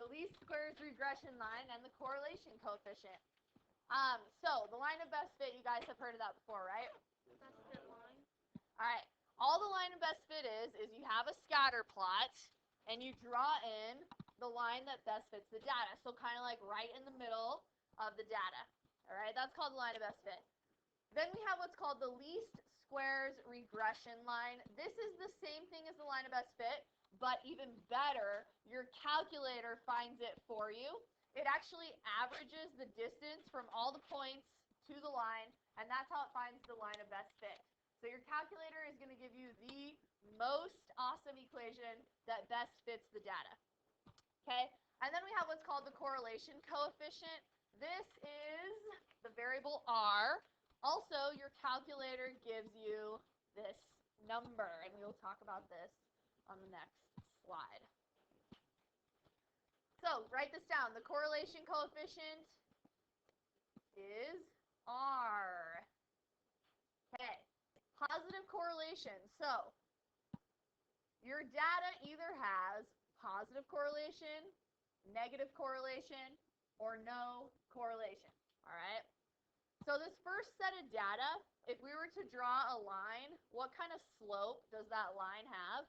the least squares regression line and the correlation coefficient. So the line of best fit, you guys have heard of that before, right? Best fit line. All right. All the line of best fit is you have a scatter plot and you draw in the line that best fits the data. So kind of like right in the middle of the data. All right, that's called the line of best fit. Then we have what's called the least squares regression line. This is the same thing as the line of best fit, but even better, your calculator finds it for you. It actually averages the distance from all the points to the line, and that's how it finds the line of best fit. So your calculator is going to give you the most awesome equation that best fits the data. Okay? And then we have what's called the correlation coefficient. This is the variable r. Also, your calculator gives you this number, and we'll talk about this on the next slide. So, write this down. The correlation coefficient is r. Okay. Positive correlation. So, your data either has positive correlation, negative correlation, or no correlation. All right? So this first set of data, if we were to draw a line, what kind of slope does that line have?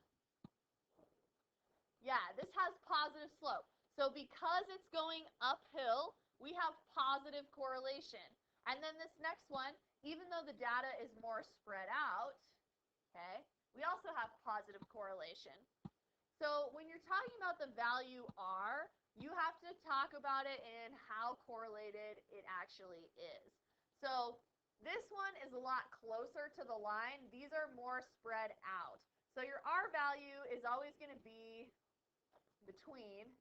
Yeah, this has positive slope. So because it's going uphill, we have positive correlation. And then this next one, even though the data is more spread out, okay, we also have positive correlation. So when you're talking about the value r, you have to talk about it in how correlated it actually is. So this one is a lot closer to the line. These are more spread out. So your r value is always going to be between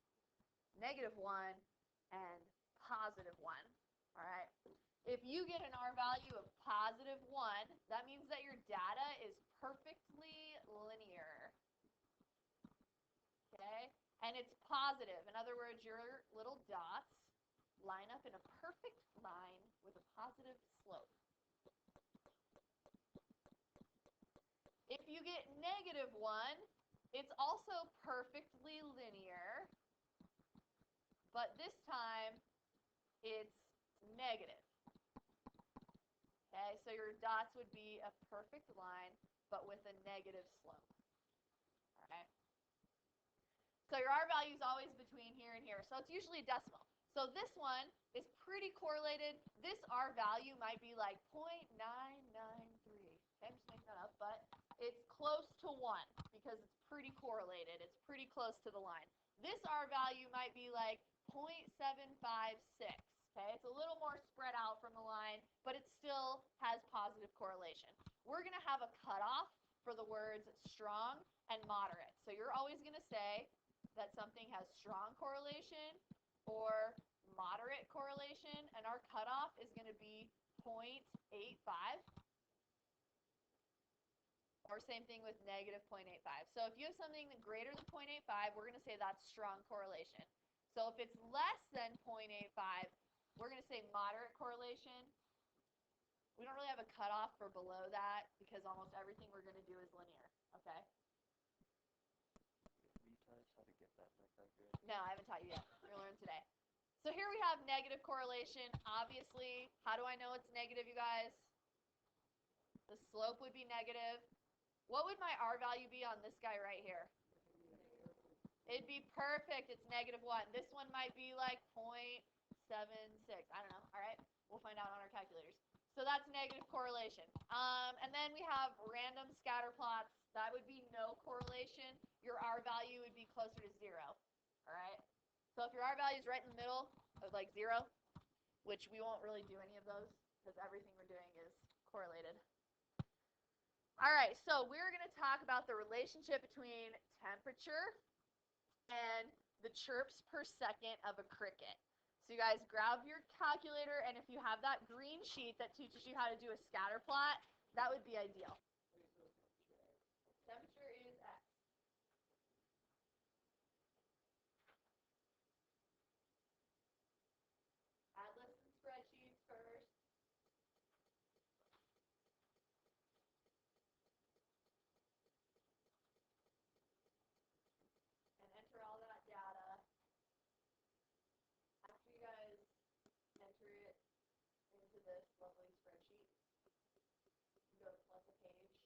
-1 and +1. All right. If you get an r value of +1, that means that your data is perfectly linear. Okay? And it's positive. In other words, your little dots line up in a perfect line with a positive slope. If you get -1, it's also perfectly linear, but this time it's negative. Okay, so your dots would be a perfect line, but with a negative slope. All right. So your r value is always between here and here. So it's usually a decimal. So this one is pretty correlated. This r value might be like 0.993. Okay, I'm just making that up, but it's close to 1 because it's pretty correlated. It's pretty close to the line. This r value might be like 0.756. Okay, it's a little more spread out from the line, but it still has positive correlation. We're going to have a cutoff for the words strong and moderate. So you're always going to say that something has strong correlation or moderate correlation, and our cutoff is going to be 0.85, or same thing with -0.85. So if you have something greater than 0.85, we're going to say that's strong correlation. So if it's less than 0.85, we're going to say moderate correlation. We don't really have a cutoff for below that because almost everything we're going to do is linear, okay? Will you tell us how to get that calculator? No, I haven't taught you yet. You're going to learn today. So here we have negative correlation. Obviously, how do I know it's negative, you guys? The slope would be negative. What would my r value be on this guy right here? It'd be perfect. It's -1. This one might be like 0.76. I don't know. All right. We'll find out on our calculators. So that's negative correlation. And then we have random scatter plots. That would be no correlation. Your r value would be closer to 0. All right. So if your r value is right in the middle of like 0, which we won't really do any of those because everything we're doing is correlated. All right. So we're going to talk about the relationship between temperature and the chirps per second of a cricket. So you guys grab your calculator, and if you have that green sheet that teaches you how to do a scatter plot, that would be ideal. Temperature is X. Add lists and spreadsheets first. And enter all that data. lovely spreadsheet. You go to plus a page,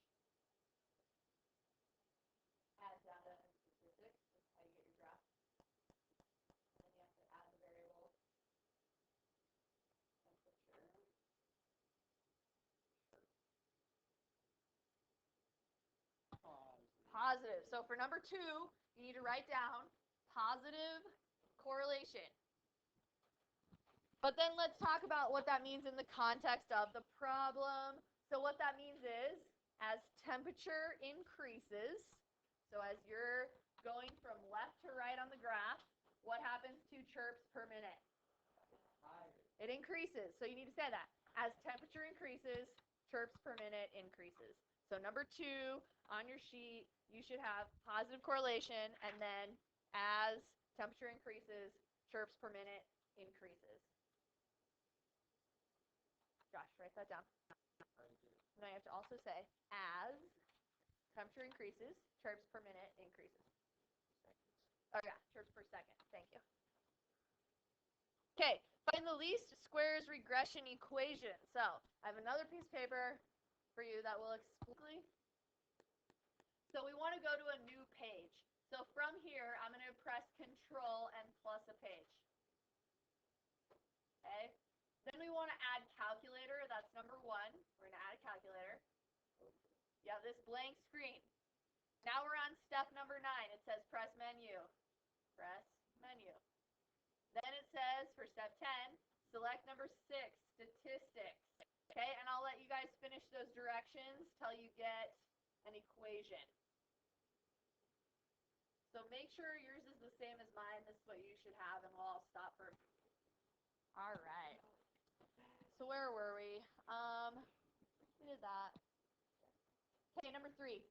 add data and statistics. That's how you get your graph. And then you have to add the variable temperature. Positive. So for number 2, you need to write down positive correlation. But then let's talk about what that means in the context of the problem. So what that means is, as temperature increases, so as you're going from left to right on the graph, what happens to chirps per minute? It increases. So you need to say that. As temperature increases, chirps per minute increases. So number 2 on your sheet, you should have positive correlation, and then as temperature increases, chirps per minute increases. Josh, write that down. Now you have to also say, as temperature increases, chirps per minute increases. Oh yeah, chirps per second. Thank you. Okay, find the least squares regression equation. So I have another piece of paper for you that will explain. So we want to go to a new page. So from here, I'm going to press Control and plus a page. Okay. Then we want to add calculator. That's number 1. We're going to add a calculator. You have this blank screen. Now we're on step number 9. It says press menu. Press menu. Then it says for step 10, select number 6, statistics. Okay, and I'll let you guys finish those directions till you get an equation. So make sure yours is the same as mine. This is what you should have, and we'll all stop for. All right. So where were we? We did that. Okay, number 3.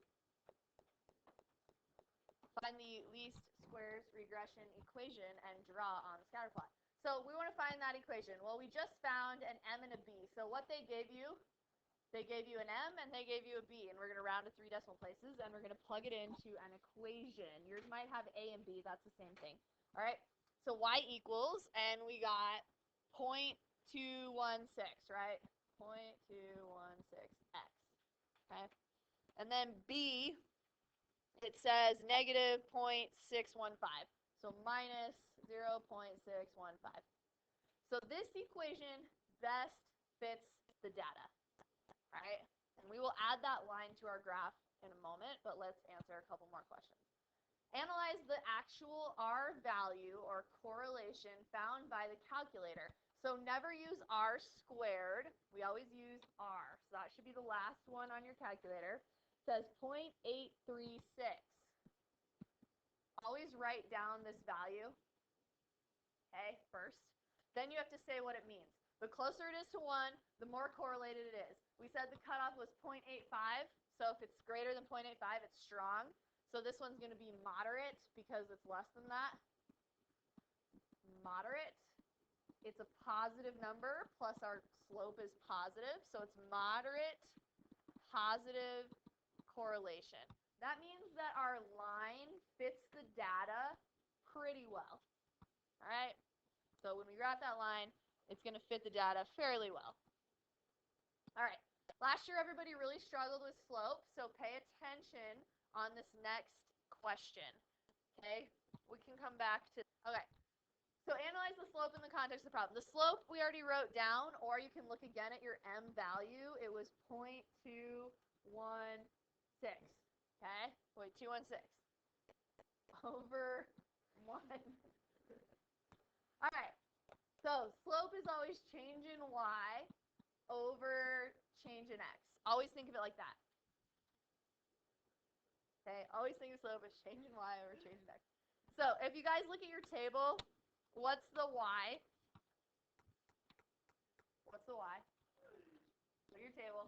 Find the least squares regression equation and draw on the scatter plot. So we want to find that equation. Well, we just found an m and a b. So what they gave you an m and they gave you a b, and we're going to round to 3 decimal places, and we're going to plug it into an equation. Yours might have a and b. That's the same thing. All right. So y equals, and we got 0.216, right? 0.216x. Okay. And then b, it says negative 0.615. So minus 0.615. So this equation best fits the data, right? And we will add that line to our graph in a moment, but let's answer a couple more questions. Analyze the actual R value or correlation found by the calculator. So never use R squared. We always use R. So that should be the last one on your calculator. It says 0.836. Always write down this value, okay, first. Then you have to say what it means. The closer it is to 1, the more correlated it is. We said the cutoff was 0.85, so if it's greater than 0.85, it's strong. So this one's going to be moderate because it's less than that. Moderate. It's a positive number, plus our slope is positive, so it's moderate, positive correlation. That means that our line fits the data pretty well. All right? So when we graph that line, it's going to fit the data fairly well. All right. Last year, everybody really struggled with slope, so pay attention on this next question. Okay? We can come back to. Okay. So analyze the slope in the context of the problem. The slope we already wrote down, or you can look again at your m value. It was 0.216. Okay? 0.216 over 1. All right. So slope is always change in y over change in x. Always think of it like that. Okay? Always think of slope as change in y over change in x. So if you guys look at your table, what's the y? What's the y? Look at your table.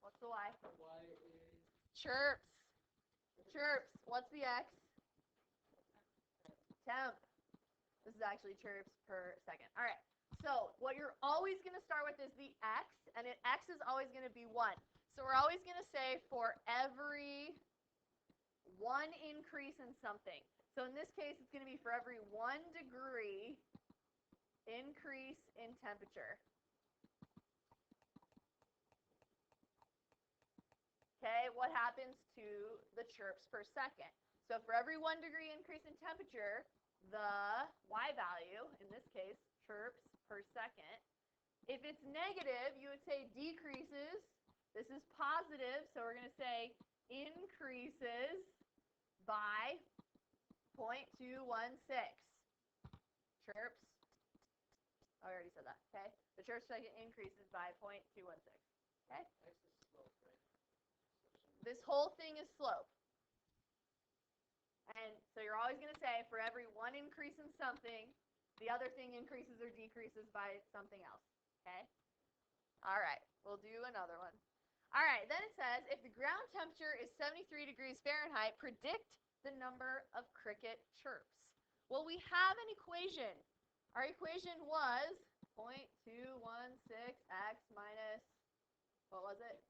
What's the y? The y is Chirps. Chirps. What's the x? Temp. This is actually chirps per second. All right. So what you're always going to start with is the x, and x is always going to be 1. So we're always going to say for every 1 increase in something. So in this case, it's going to be for every 1 degree increase in temperature. Okay, what happens to the chirps per second? So for every 1 degree increase in temperature, the y value, in this case, chirps per second, if it's negative, you would say decreases. This is positive, so we're going to say increases by 0.216. Chirps. Oh, I already said that. Okay. The chirps per second increases by 0.216. Okay. This whole thing is slope. And so you're always going to say for every 1 increase in something, the other thing increases or decreases by something else. Okay? All right. We'll do another one. All right. Then it says if the ground temperature is 73 degrees Fahrenheit, predict the number of cricket chirps. Well, we have an equation. Our equation was 0.216x minus, what was it?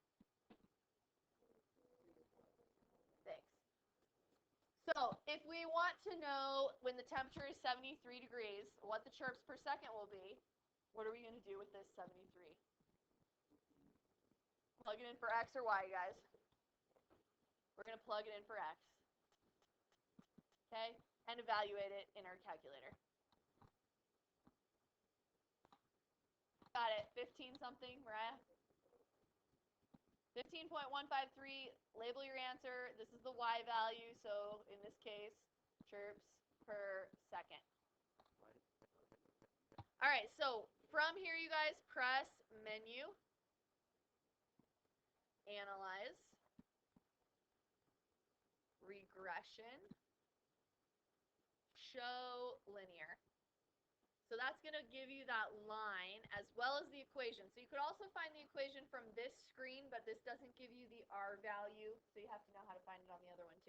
So if we want to know when the temperature is 73 degrees, what the chirps per second will be, what are we going to do with this 73? Plug it in for x or y, guys. We're going to plug it in for x. Okay? And evaluate it in our calculator. Got it. 15 something, Mariah? 15.153, label your answer. This is the y value, so in this case, chirps per second. All right, so from here, you guys, press menu, analyze, regression, show linear. So that's going to give you that line as well as the equation. So you could also find the equation from this screen, but this doesn't give you the R value, so you have to know how to find it on the other one